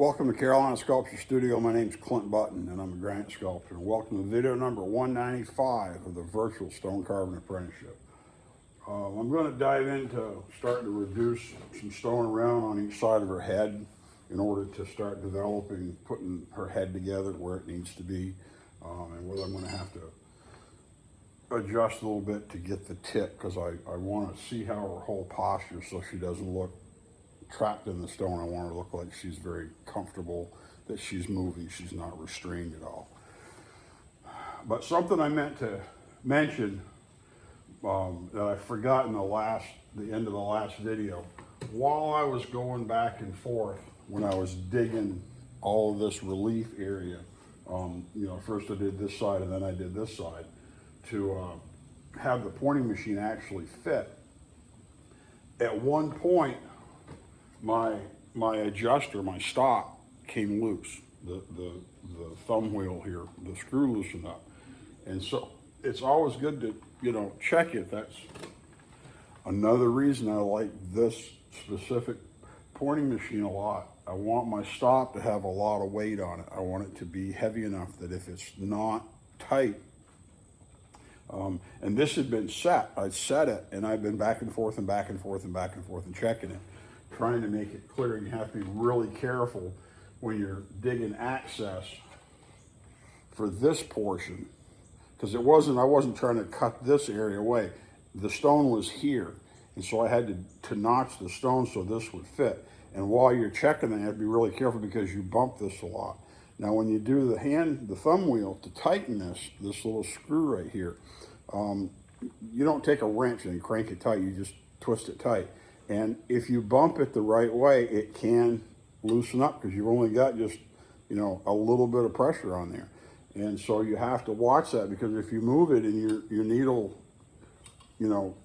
Welcome to Carolina Sculpture Studio. My name's Clint Button and I'm a granite sculptor. Welcome to video number 195 of the Virtual Stone Carving Apprenticeship. I'm going to dive into starting to reduce some stone around on each side of her head in order to start developing, putting her head together where it needs to be, and whether I'm going to have to adjust a little bit to get the tip, because I want to see how her whole posture so she doesn't look trapped in the stone. I want her to look like she's very comfortable, that she's moving, she's not restrained at all. But something I meant to mention that I forgot in the end of the last video, while I was going back and forth when I was digging all of this relief area, first I did this side and then I did this side to have the pointing machine actually fit. At one point, my adjuster, my stop, came loose. The thumb wheel here, the screw loosened up. And so it's always good to, check it. That's another reason I like this specific pointing machine a lot. I want my stop to have a lot of weight on it. I want it to be heavy enough that if it's not tight, and this had been set, I'd set it and I've been back and forth and back and forth and back and forth and checking it, trying to make it clear. You have to be really careful when you're digging access for this portion, because I wasn't trying to cut this area away. The stone was here, and so I had to notch the stone so this would fit. And while you're checking that, you have to be really careful because you bump this a lot. Now when you do the thumb wheel to tighten this little screw right here, you don't take a wrench and crank it tight, you just twist it tight. And if you bump it the right way, it can loosen up because you've only got just, a little bit of pressure on there. And so you have to watch that, because if you move it and your needle,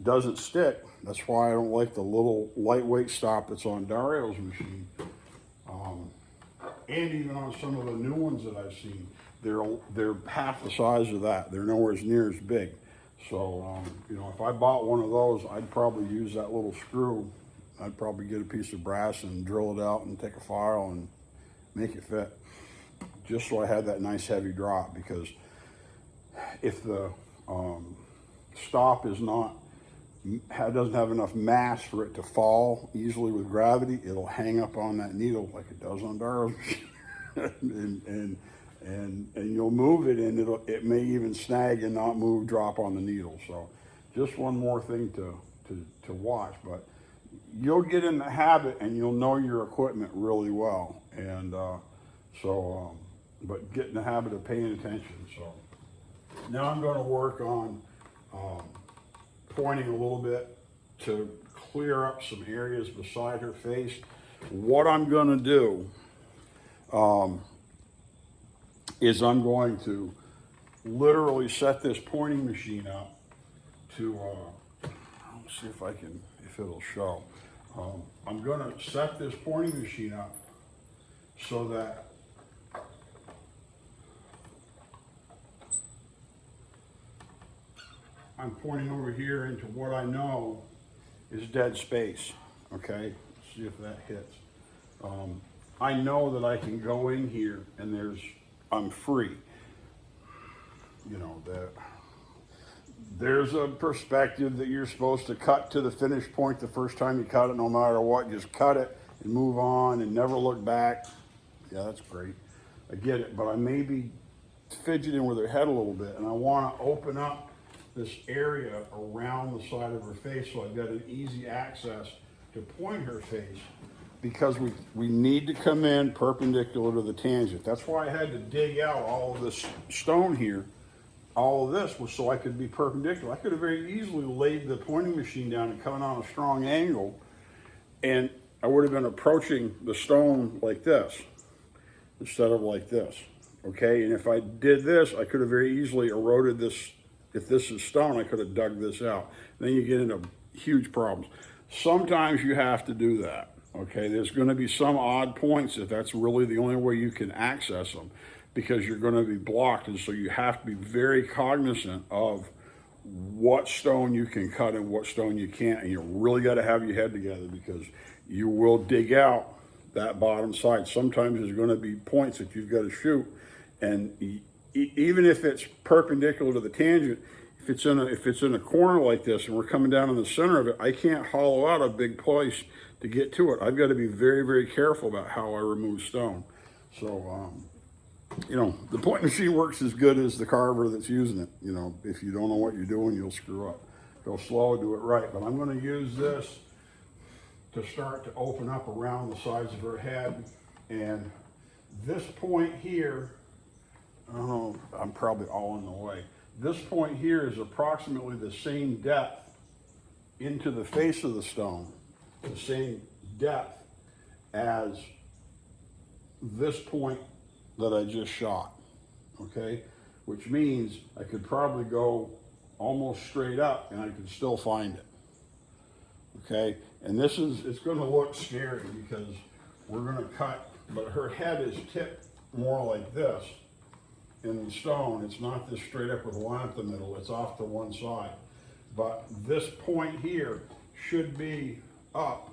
doesn't stick, that's why I don't like the little lightweight stop that's on Dario's machine. And even on some of the new ones that I've seen, they're half the size of that. They're nowhere near as big. So, if I bought one of those, I'd probably use that little screw. I'd probably get a piece of brass and drill it out and take a file and make it fit, just so I had that nice heavy drop. Because if the stop doesn't have enough mass for it to fall easily with gravity, it'll hang up on that needle like it does on Dario's machine. and you'll move it and it may even snag and not move, drop on the needle. So just one more thing to watch, but you'll get in the habit and you'll know your equipment really well. And but get in the habit of paying attention. So now I'm going to work on pointing a little bit to clear up some areas beside her face. What I'm going to do is I'm going to literally set this pointing machine up to, let's see if it'll show. I'm going to set this pointing machine up so that I'm pointing over here into what I know is dead space. Okay, let's see if that hits. I know that I can go in here and I'm free. There's a perspective that you're supposed to cut to the finish point the first time you cut it, no matter what. Just cut it and move on and never look back. Yeah, that's great. I get it, but I may be fidgeting with her head a little bit, and I want to open up this area around the side of her face so I've got an easy access to point her face, because we need to come in perpendicular to the tangent. That's why I had to dig out all of this stone here. All of this was so I could be perpendicular. I could have very easily laid the pointing machine down and cut on a strong angle, and I would have been approaching the stone like this instead of like this, okay? And if I did this, I could have very easily eroded this. If this is stone, I could have dug this out. Then you get into huge problems. Sometimes you have to do that, okay? There's going to be some odd points if that's really the only way you can access them, because you're going to be blocked. And so you have to be very cognizant of what stone you can cut and what stone you can't. And you really got to have your head together, because you will dig out that bottom side. Sometimes there's going to be points that you've got to shoot, and even if it's perpendicular to the tangent, if it's in a corner like this and we're coming down in the center of it, I can't hollow out a big place to get to it. I've got to be very, very careful about how I remove stone. So, you know, the point machine works as good as the carver that's using it. You know, if you don't know what you're doing, you'll screw up. Go slow, do it right. But I'm going to use this to start to open up around the sides of her head. And this point here, I don't know, I'm probably all in the way. This point here is approximately the same depth into the face of the stone, the same depth as this point that I just shot, okay? Which means I could probably go almost straight up and I could still find it, okay? And this is, it's gonna look scary because we're gonna cut, but her head is tipped more like this in the stone. It's not this straight up with a line up the middle, it's off to one side. But this point here should be up,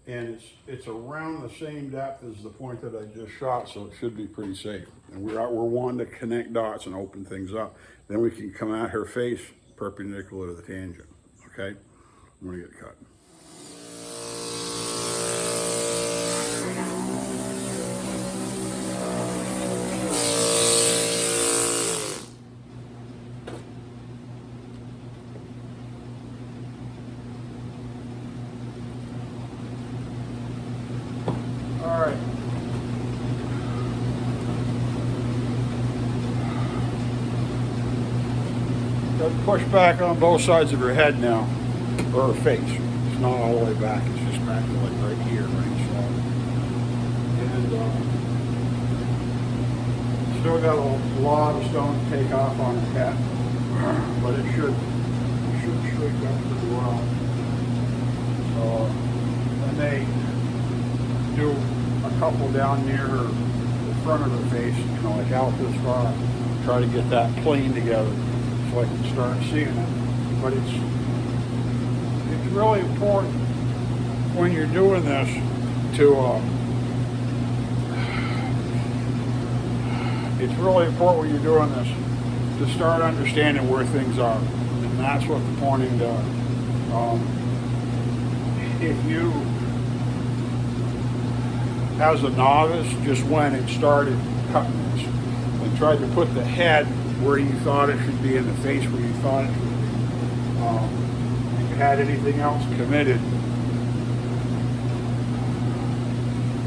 and it's around the same depth as the point that I just shot, so it should be pretty safe. And we're wanting to connect dots and open things up. Then we can come at her face perpendicular to the tangent, okay? I'm gonna get cut. All right. Got to push back on both sides of her head now, or her face. It's not all the way back, it's just back to like right here, right? So, and still got a lot of stone to take off on her head, but it should shrink up pretty well. So, I may do a couple down near her, the front of her face, you know, like out this far, try to get that plane together so I can start seeing it. But it's really important when you're doing this to to start understanding where things are, and that's what the pointing does. If you, as a novice, just went and started cutting this and tried to put the head where you thought it should be and the face where you thought it should be, and you had anything else committed,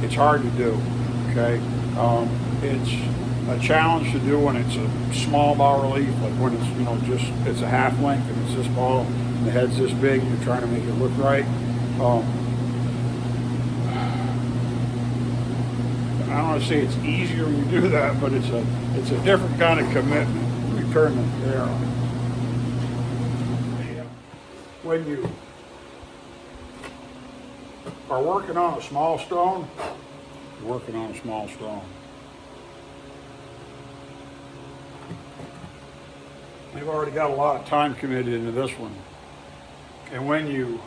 it's hard to do, okay? It's a challenge to do when it's a small bas relief, like when it's, you know, just, it's a half length and it's this ball and the head's this big and you're trying to make it look right. I don't want to say it's easier when you do that, but it's a different kind of commitment. Let me turn the air on. When you are working on a small stone, you're working on a small stone. You've already got a lot of time committed into this one. And when you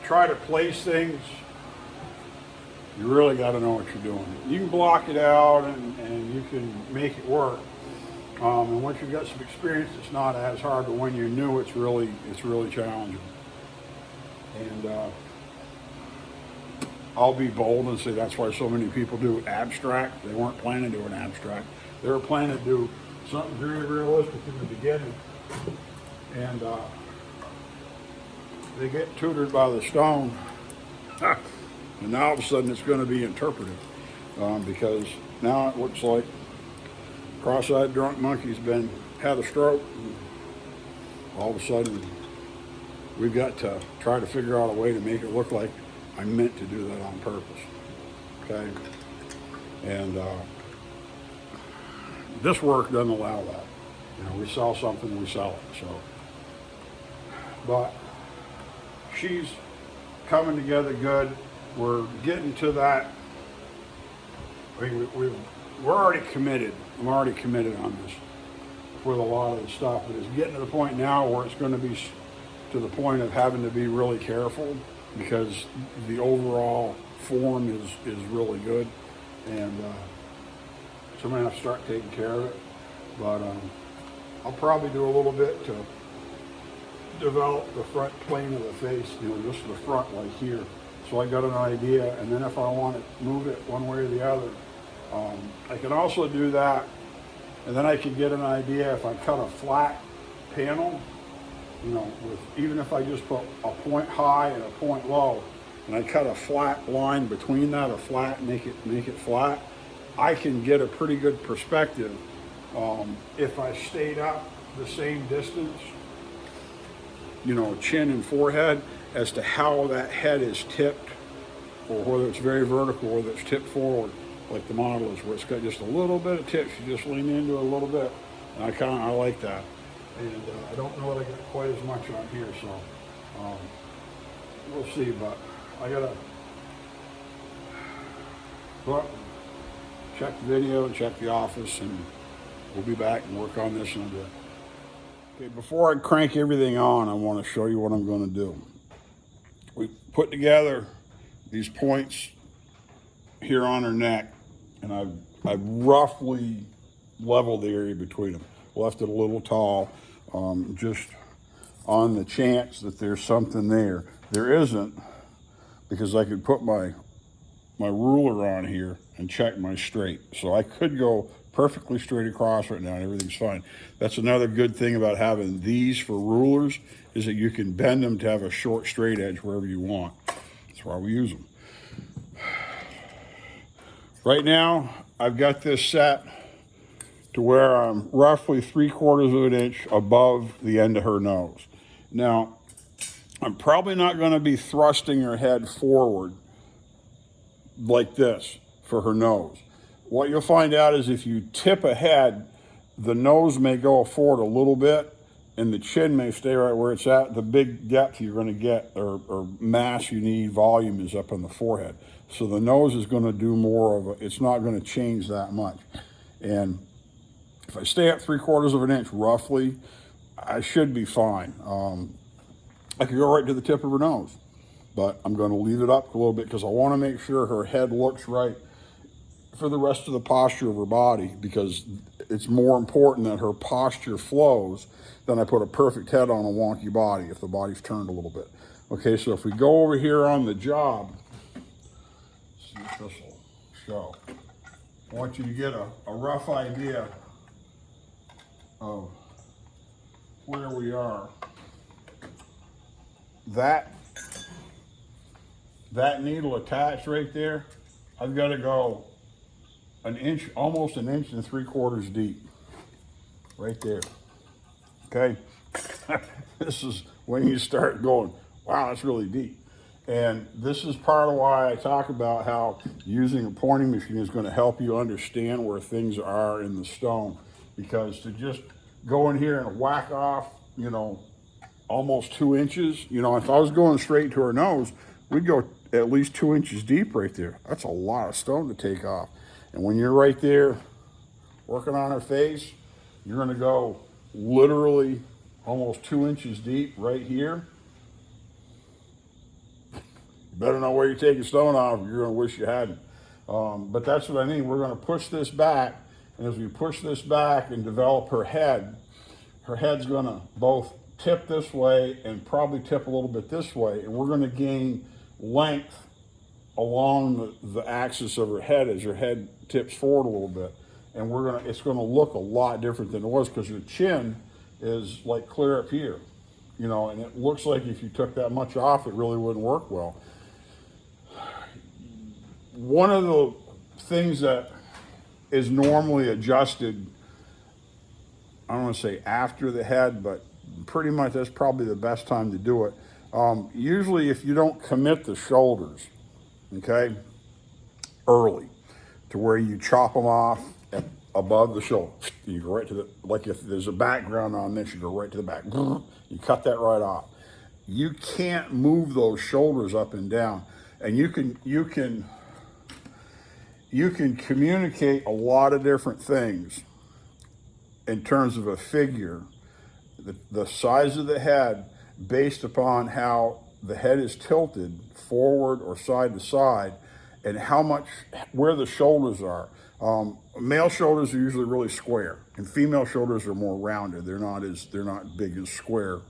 try to place things, you really got to know what you're doing. You can block it out and you can make it work. And once you've got some experience, it's not as hard. But when you're new, it's really challenging. And I'll be bold and say that's why so many people do abstract. They weren't planning to do an abstract. They were planning to do something very realistic in the beginning. And they get tutored by the stone. And now all of a sudden it's going to be interpretive, because now it looks like cross-eyed drunk monkey's had a stroke. And all of a sudden we've got to try to figure out a way to make it look like I meant to do that on purpose, okay? And this work doesn't allow that. You know, we sell something, we sell it, so. But she's coming together good. We're getting to that. I mean, we're already committed. I'm already committed on this with a lot of the stuff. But it's getting to the point now where it's going to be to the point of having to be really careful because the overall form is really good, and so I'm gonna have to start taking care of it. But I'll probably do a little bit to develop the front plane of the face, just the front like here. So I got an idea, and then if I want to move it one way or the other, I can also do that, and then I can get an idea if I cut a flat panel, with, even if I just put a point high and a point low, and I cut a flat line between that, a flat, make it flat, I can get a pretty good perspective if I stayed up the same distance, chin and forehead, as to how that head is tipped, or whether it's very vertical, or whether it's tipped forward, like the model is, where it's got just a little bit of tips. You just lean into it a little bit, and I like that. And I don't know that I get quite as much on here, so we'll see. But I gotta go up, check the video, and check the office, and we'll be back and work on this in a bit. Okay, before I crank everything on, I want to show you what I'm going to do. We put together these points here on her neck, and I've roughly leveled the area between them. Left it a little tall, just on the chance that there's something there. There isn't, because I could put my ruler on here and check my straight. So I could go perfectly straight across right now and everything's fine. That's another good thing about having these for rulers, is that you can bend them to have a short straight edge wherever you want. That's why we use them. Right now, I've got this set to where I'm roughly 3/4 of an inch above the end of her nose. Now, I'm probably not going to be thrusting her head forward like this for her nose. What you'll find out is if you tip ahead, the nose may go forward a little bit, and the chin may stay right where it's at. The big depth you're going to get, or mass you need, volume, is up on the forehead. So the nose is going to do more of it's not going to change that much. And if I stay at 3/4 of an inch roughly, I should be fine. I could go right to the tip of her nose, but I'm going to leave it up a little bit because I want to make sure her head looks right for the rest of the posture of her body, because it's more important that her posture flows than I put a perfect head on a wonky body if the body's turned a little bit. Okay, so if we go over here on the job, see if this will show. I want you to get a rough idea of where we are. That needle attached right there, I've got to go an inch, almost an inch and 3/4 deep, right there. Okay, this is when you start going, wow, that's really deep. And this is part of why I talk about how using a pointing machine is going to help you understand where things are in the stone. Because to just go in here and whack off, almost 2 inches, if I was going straight to her nose, we'd go at least 2 inches deep right there. That's a lot of stone to take off. And when you're right there working on her face, you're going to go literally almost 2 inches deep right here. You better know where you're taking stone off, or you're going to wish you hadn't. But that's what I mean. We're going to push this back, and as we push this back and develop her head's going to both tip this way and probably tip a little bit this way, and we're going to gain length along the axis of her head as her head tips forward a little bit. And it's going to look a lot different than it was, because her chin is like clear up here, and it looks like if you took that much off, it really wouldn't work well. One of the things that is normally adjusted, I don't want to say after the head, but pretty much that's probably the best time to do it. Usually if you don't commit the shoulders, okay, early, to where you chop them off above the shoulder, you go right to the, like if there's a background on this, you go right to the back, you cut that right off. You can't move those shoulders up and down, and you can communicate a lot of different things in terms of a figure, the size of the head, based upon how the head is tilted forward or side to side, and where the shoulders are. Male shoulders are usually really square, and female shoulders are more rounded. They're not big and square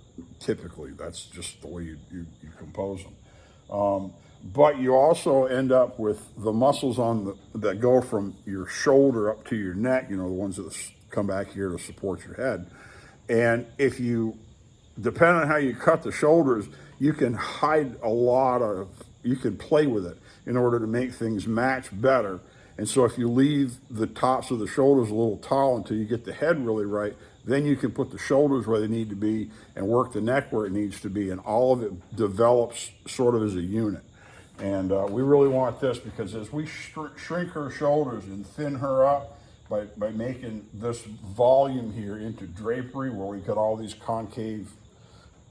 typically. That's just the way you compose them. But you also end up with the muscles that go from your shoulder up to your neck, the ones that come back here to support your head. And depending on how you cut the shoulders, you can you can play with it in order to make things match better. And so if you leave the tops of the shoulders a little tall until you get the head really right, then you can put the shoulders where they need to be and work the neck where it needs to be. And all of it develops sort of as a unit. And we really want this because as we shrink her shoulders and thin her up by making this volume here into drapery where we got all these concave,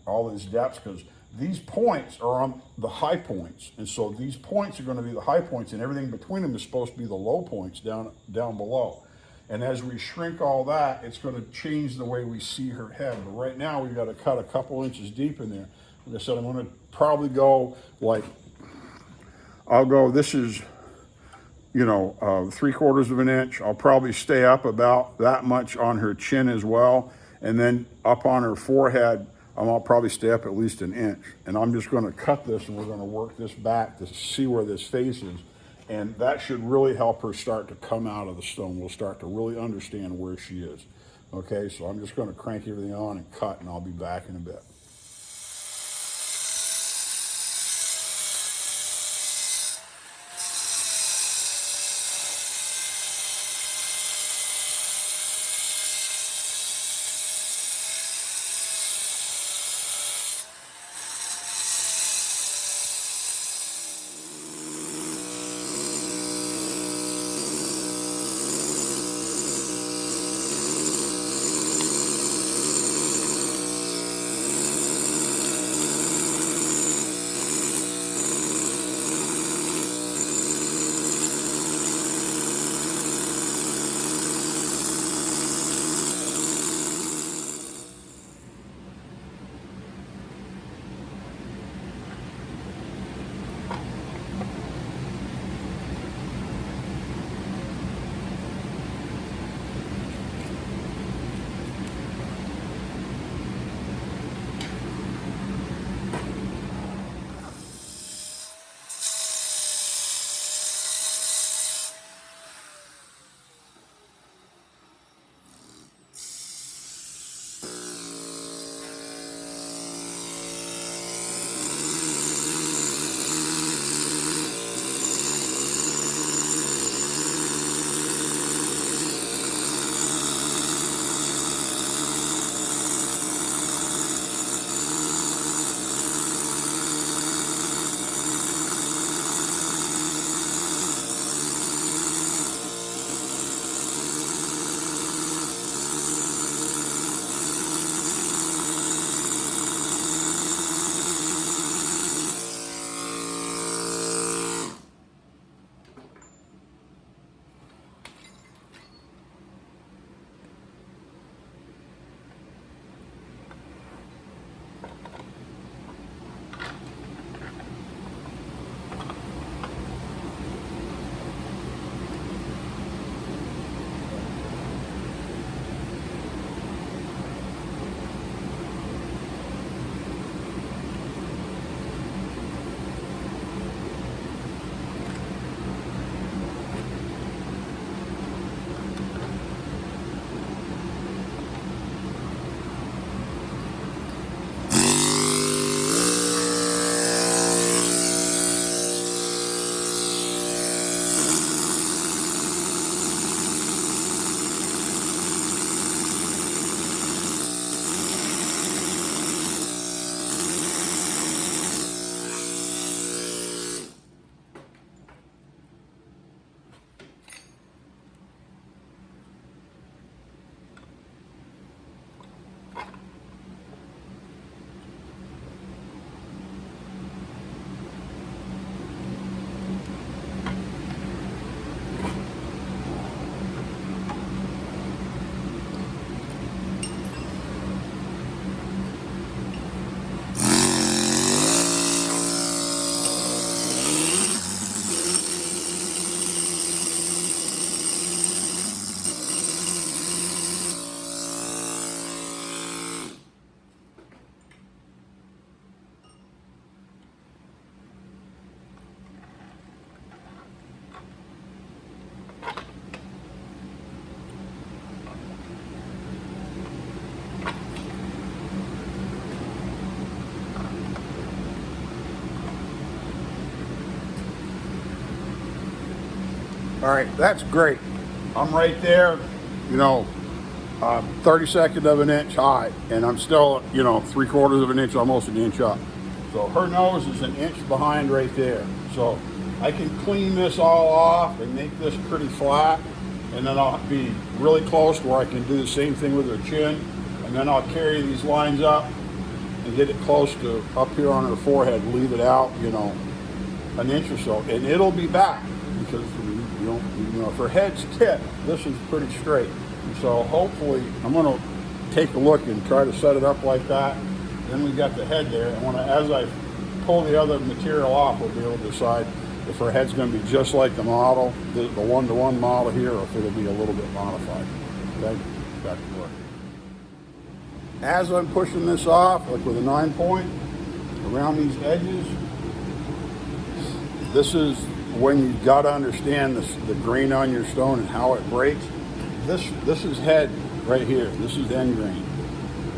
all these depths, because these points are on the high points. And so these points are going to be the high points, and everything between them is supposed to be the low points down below. And as we shrink all that, it's going to change the way we see her head. But right now we've got to cut a couple inches deep in there. Like I said, I'm going to probably go this is, 3/4 of an inch. I'll probably stay up about that much on her chin as well. And then up on her forehead, I'll probably stay up at least an inch. And I'm just going to cut this, and we're going to work this back to see where this face is. And that should really help her start to come out of the stone. We'll start to really understand where she is. Okay, so I'm just going to crank everything on and cut, and I'll be back in a bit. All right, that's great. I'm right there, you know, 32nd of an inch high, and I'm still, you know, 3/4 of an inch, almost an inch up. So her nose is an inch behind right there. So I can clean this all off and make this pretty flat, and then I'll be really close to where I can do the same thing with her chin, and then I'll carry these lines up and get it close to up here on her forehead, leave it out, you know, an inch or so, and it'll be back, because you know, if her head's tipped, this is pretty straight. So hopefully, I'm going to take a look and try to set it up like that. Then we got the head there, and as I pull the other material off, we'll be able to decide if her head's going to be just like the model, the one-to-one model here, or if it'll be a little bit modified. Okay, back to work. As I'm pushing this off, like with a 9-point, around these edges, this is when you got to understand the grain on your stone and how it breaks. This is head right here. This is end grain.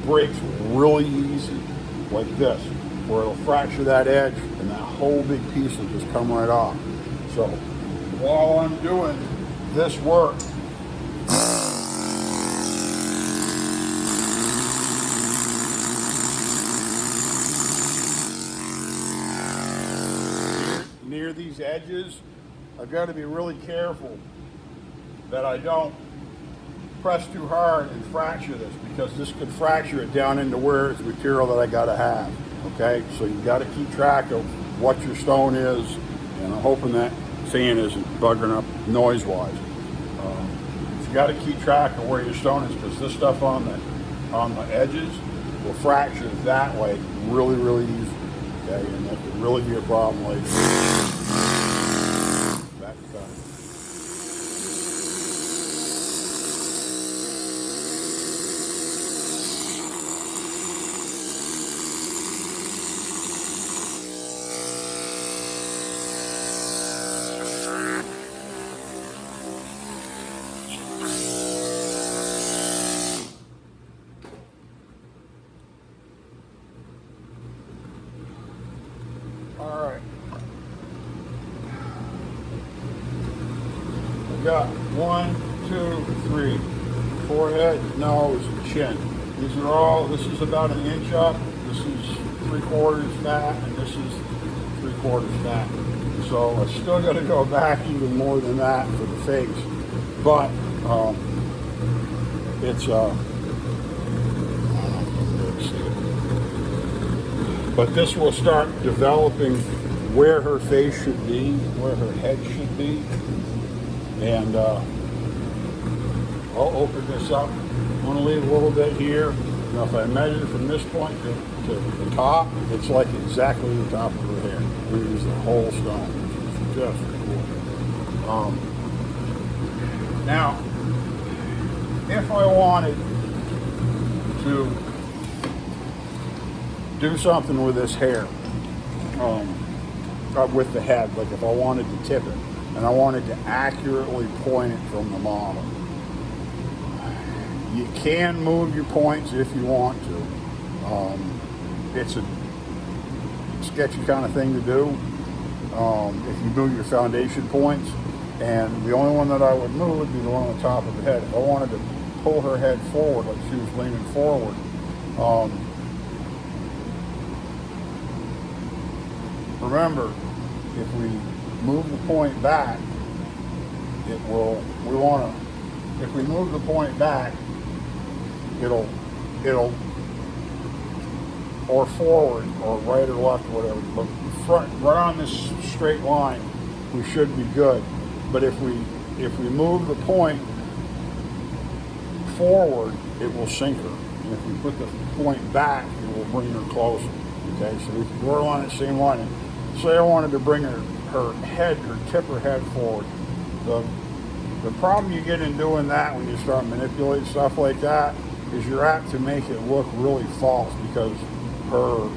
Breaks really easy, like this, where it'll fracture that edge and that whole big piece will just come right off. So while I'm doing this work, near these edges, I've got to be really careful that I don't press too hard and fracture this, because this could fracture it down into where it's material that I got to have. Okay, so you got to keep track of what your stone is, and I'm hoping that fan isn't buggering up noise-wise. You got to keep track of where your stone is, because this stuff on the edges will fracture that way really, really easy. Okay, and that could really be a problem later. Back to that. All right. I've got 1, 2, 3, forehead, nose, chin. These are all, this is about an inch up, this is 3/4 fat, and this is 3/4 fat. So I still got to go back even more than that for the face. But but this will start developing where her face should be, where her head should be. And I'll open this up. I'm going to leave a little bit here. Now if I measure from this point to the top, it's like exactly the top of her hair. We use the whole stone, which is just cool. Now, if I wanted to do something with this hair, with the head, like if I wanted to tip it, and I wanted to accurately point it from the model, you can move your points if you want to. It's a sketchy kind of thing to do if you move your foundation points, and the only one that I would move would be the one on the top of the head. If I wanted to pull her head forward, like she was leaning forward, remember, if we move the point back, if we move the point back, it'll, or forward, or right or left, or whatever, but front, right on this straight line, we should be good. But if we move the point forward, it will sink her. And if we put the point back, it will bring her closer. Okay, so we can go along the same line. And say I wanted to bring her head, or tip her head forward. The problem you get in doing that when you start manipulating stuff like that is you're apt to make it look really false, because her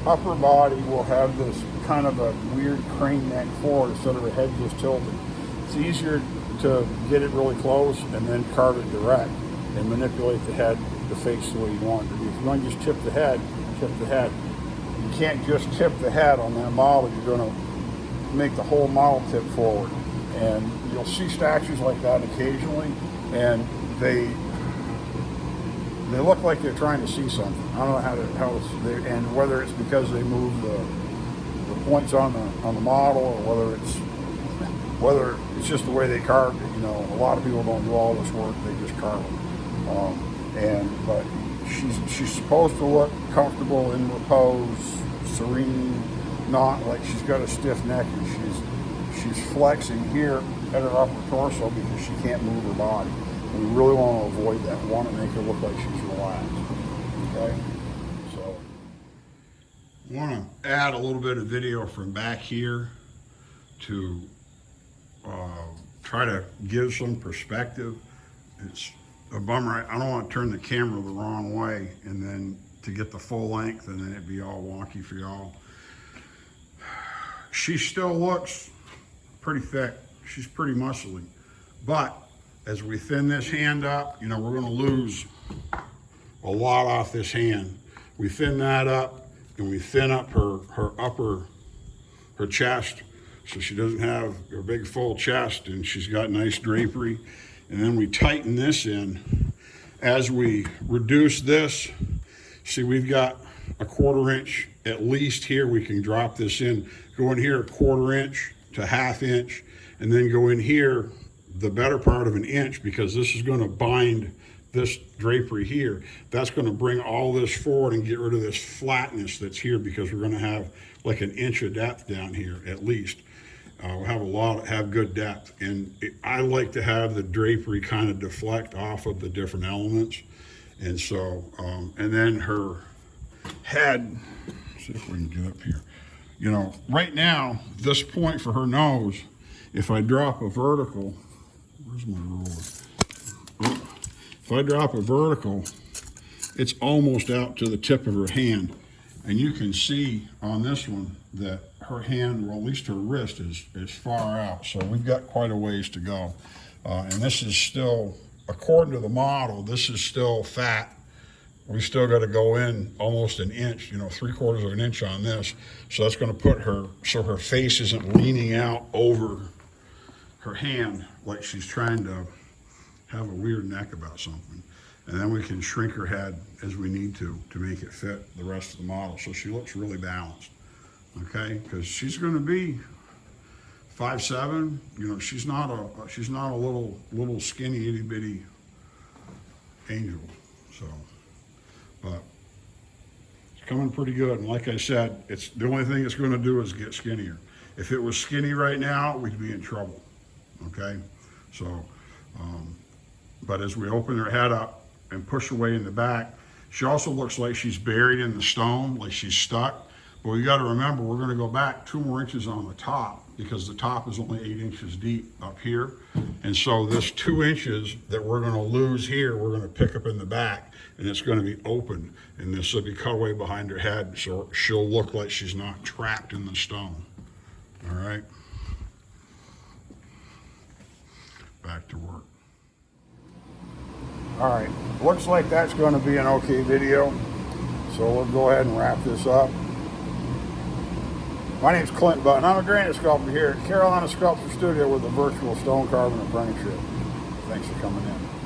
upper body will have this kind of a weird crane neck forward instead of her head just tilted. It's easier to get it really close and then carve it direct and manipulate the head, the face the way you want it to be. If you want to just tip the head, tip the head. You can't just tip the head on that model. You're going to make the whole model tip forward. And you'll see statues like that occasionally, and they look like they're trying to see something. I don't know and whether it's because they move the points on the model, or whether it's just the way they carved it. You know, a lot of people don't do all this work; they just carve it. But she's supposed to look comfortable in repose, serene, not like she's got a stiff neck and she's flexing here at her upper torso because she can't move her body. We really want to avoid that. We want to make her look like she's relaxed. Okay? So, I want to add a little bit of video from back here to try to give some perspective. It's a bummer. I don't want to turn the camera the wrong way and then to get the full length, and then it'd be all wonky for y'all. She still looks pretty thick. She's pretty muscly. But as we thin this hand up, you know, we're going to lose a lot off this hand. We thin that up, and we thin up her chest, so she doesn't have her big full chest, and she's got nice drapery. And then we tighten this in. As we reduce this, see, we've got a 1/4 inch at least here. We can drop this in, go in here a 1/4 inch to 1/2 inch, and then go in here the better part of 1 inch, because this is going to bind this drapery here. That's going to bring all this forward and get rid of this flatness that's here, because we're going to have like 1 inch of depth down here at least. We'll have good depth, and I like to have the drapery kind of deflect off of the different elements. And so, and then her head, let's see if we can get up here. You know, right now, this point for her nose, if I drop a vertical, where's my ruler? If I drop a vertical, it's almost out to the tip of her hand. And you can see on this one that her hand, or at least her wrist, is far out. So we've got quite a ways to go. And this is still, according to the model, this is still fat. We still got to go in almost 1 inch, you know, 3/4 of an inch on this. So that's going to put her, so her face isn't leaning out over her hand like she's trying to have a weird neck about something. And then we can shrink her head as we need to make it fit the rest of the model, so she looks really balanced. Okay, because she's going to be 5'7". You know, she's not a little skinny itty bitty angel. So, but it's coming pretty good. And like I said, it's the only thing it's going to do is get skinnier. If it was skinny right now, we'd be in trouble. Okay, so but as we open her head up and push away in the back, she also looks like she's buried in the stone, like she's stuck. But we got to remember, we're going to go back 2 more inches on the top, because the top is only 8 inches deep up here. And so this 2 inches that we're going to lose here, we're going to pick up in the back, and it's going to be open. And this will be cut away behind her head, so she'll look like she's not trapped in the stone. All right. Back to work. All right, looks like that's going to be an okay video. So we'll go ahead and wrap this up. My name's Clint Button. I'm a granite sculptor here at Carolina Sculptor Studio with the Virtual Stone Carving Apprenticeship. Thanks for coming in.